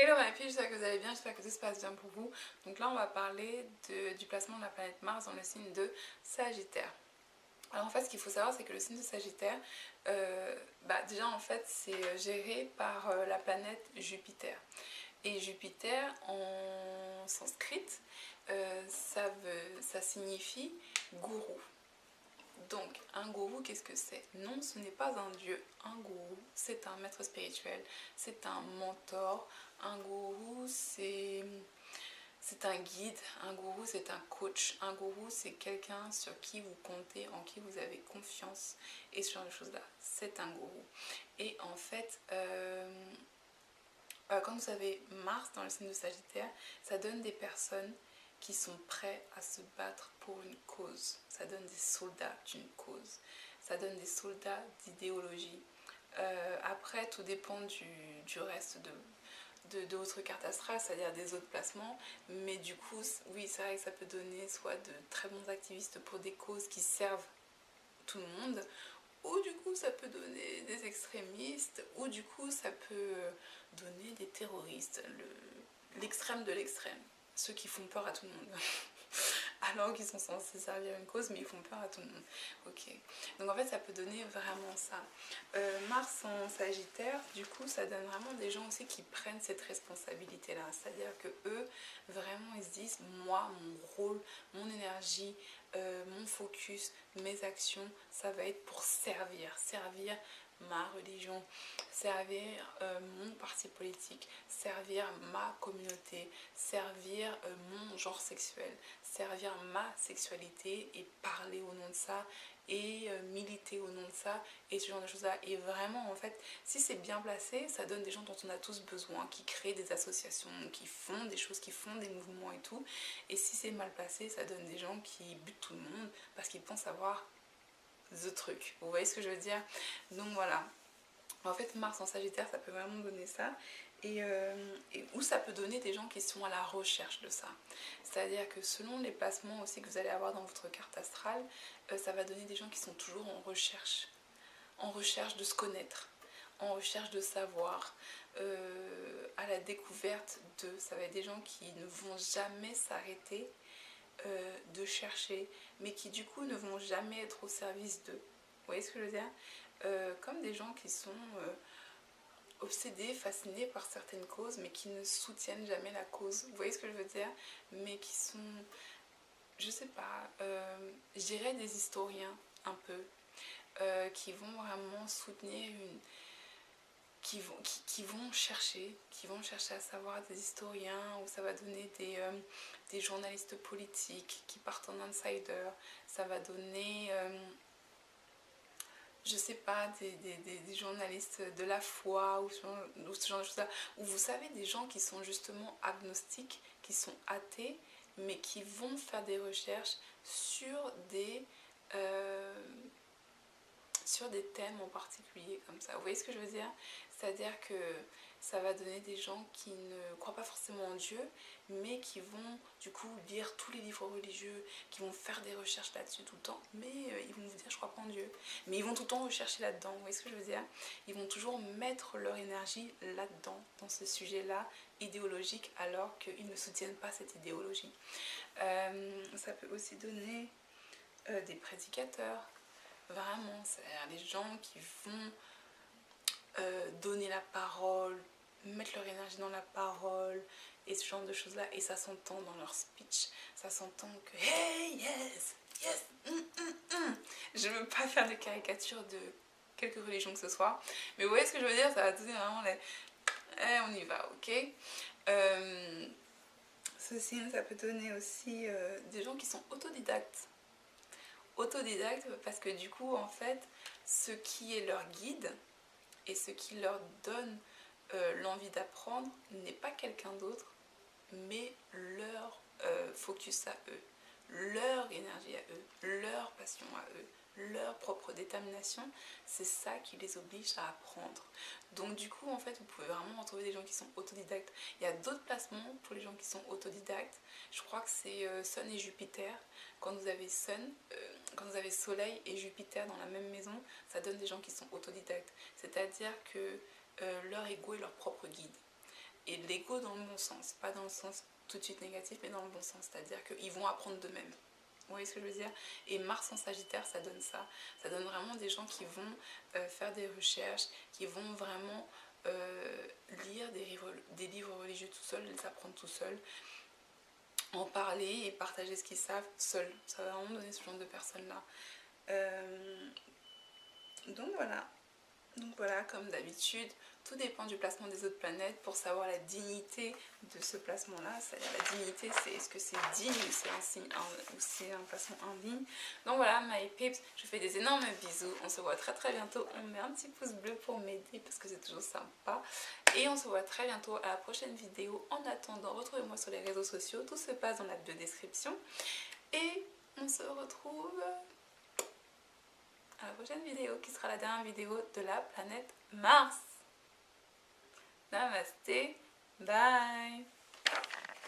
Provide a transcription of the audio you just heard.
Hello ma fille, j'espère que vous allez bien, j'espère que tout se passe bien pour vous. Donc là on va parler du placement de la planète Mars dans le signe de Sagittaire. Alors en fait ce qu'il faut savoir c'est que le signe de Sagittaire, déjà en fait c'est géré par la planète Jupiter. Et Jupiter en sanskrit ça signifie gourou. Donc, un gourou, qu'est-ce que c'est? Non, ce n'est pas un dieu. Un gourou, c'est un maître spirituel, c'est un mentor. Un gourou, c'est un guide. Un gourou, c'est un coach. Un gourou, c'est quelqu'un sur qui vous comptez, en qui vous avez confiance. Et ce genre de choses-là, c'est un gourou. Et en fait, quand vous avez Mars dans le signe de Sagittaire, ça donne des personnes qui sont prêts à se battre pour une cause. Ça donne des soldats d'une cause. Ça donne des soldats d'idéologie. Après, tout dépend du reste de votre carte astrale, c'est-à-dire des autres placements. Mais du coup, oui, c'est vrai que ça peut donner soit de très bons activistes pour des causes qui servent tout le monde, ou du coup ça peut donner des extrémistes, ou du coup ça peut donner des terroristes, l'extrême de l'extrême, ceux qui font peur à tout le monde. Alors qu'ils sont censés servir une cause, mais ils font peur à tout le monde. Ok. Donc en fait, ça peut donner vraiment ça. Mars en Sagittaire, du coup, ça donne vraiment des gens aussi qui prennent cette responsabilité-là. C'est-à-dire que eux, vraiment, ils se disent, moi, mon rôle, mon énergie, mon focus, mes actions, ça va être pour servir ma religion, servir mon parti politique, servir ma communauté, servir mon genre sexuel, servir ma sexualité et parler au nom de ça et militer au nom de ça et ce genre de choses là. Et vraiment en fait si c'est bien placé, ça donne des gens dont on a tous besoin, qui créent des associations, qui font des choses, qui font des mouvements et tout. Et si c'est mal placé, ça donne des gens qui butent tout le monde parce qu'ils pensent avoir the truc. Vous voyez ce que je veux dire? Donc voilà. En fait, Mars en Sagittaire, ça peut vraiment donner ça. Et où ça peut donner des gens qui sont à la recherche de ça. C'est-à-dire que selon les placements aussi que vous allez avoir dans votre carte astrale, ça va donner des gens qui sont toujours en recherche de se connaître, en recherche de savoir, à la découverte de. Ça va être des gens qui ne vont jamais s'arrêter de chercher, mais qui du coup ne vont jamais être au service d'eux. Vous voyez ce que je veux dire? Comme des gens qui sont obsédés, fascinés par certaines causes, mais qui ne soutiennent jamais la cause. Vous voyez ce que je veux dire? Mais qui sont, je sais pas, je dirais des historiens un peu, qui vont vraiment soutenir une. Qui vont chercher à savoir, des historiens, où ça va donner des journalistes politiques qui partent en insider, ça va donner je sais pas, des journalistes de la foi ou ce genre de choses là, où vous savez des gens qui sont justement agnostiques, qui sont athées, mais qui vont faire des recherches euh, sur des thèmes en particulier comme ça. Vous voyez ce que je veux dire? C'est-à-dire que ça va donner des gens qui ne croient pas forcément en Dieu, mais qui vont du coup lire tous les livres religieux, qui vont faire des recherches là-dessus tout le temps, mais ils vont vous dire je crois pas en Dieu. Mais ils vont tout le temps rechercher là-dedans, vous voyez ce que je veux dire? Ils vont toujours mettre leur énergie là-dedans, dans ce sujet-là idéologique, alors qu'ils ne soutiennent pas cette idéologie. Ça peut aussi donner des prédicateurs, vraiment, c'est-à-dire les gens qui vont donner la parole, mettre leur énergie dans la parole et ce genre de choses là, et ça s'entend dans leur speech, ça s'entend que hey yes yes je veux pas faire de caricature de quelque religion que ce soit, mais vous voyez ce que je veux dire, ça va donner vraiment les on y va, ok. Ceci ça peut donner aussi des gens qui sont autodidactes parce que du coup en fait ce qui est leur guide et ce qui leur donne l'envie d'apprendre n'est pas quelqu'un d'autre, mais leur focus à eux, leur énergie à eux, leur passion à eux, leur propre détermination, c'est ça qui les oblige à apprendre. Donc du coup, en fait, vous pouvez vraiment retrouver des gens qui sont autodidactes. Il y a d'autres placements pour les gens qui sont autodidactes. Je crois que c'est Sun et Jupiter. Quand vous avez quand vous avez Soleil et Jupiter dans la même maison, ça donne des gens qui sont autodidactes. C'est-à-dire que leur ego est leur propre guide. Et l'ego dans le bon sens, pas dans le sens tout de suite négatif, mais dans le bon sens, c'est-à-dire qu'ils vont apprendre d'eux-mêmes. Vous voyez ce que je veux dire? Et Mars en Sagittaire, ça donne ça. Ça donne vraiment des gens qui vont faire des recherches, qui vont vraiment lire des livres religieux tout seuls, les apprendre tout seuls, en parler et partager ce qu'ils savent seuls. Ça va vraiment donner ce genre de personnes-là. Donc voilà, comme d'habitude, tout dépend du placement des autres planètes pour savoir la dignité de ce placement-là. C'est-à-dire la dignité, c'est est-ce que c'est digne ou c'est un signe ou c'est un placement indigne. Donc voilà, my peeps, je vous fais des énormes bisous. On se voit très très bientôt. On met un petit pouce bleu pour m'aider parce que c'est toujours sympa. Et on se voit très bientôt à la prochaine vidéo. En attendant, retrouvez-moi sur les réseaux sociaux. Tout se passe dans la bio-description. Et on se retrouve à la prochaine vidéo qui sera la dernière vidéo de la planète Mars. Namasté, bye.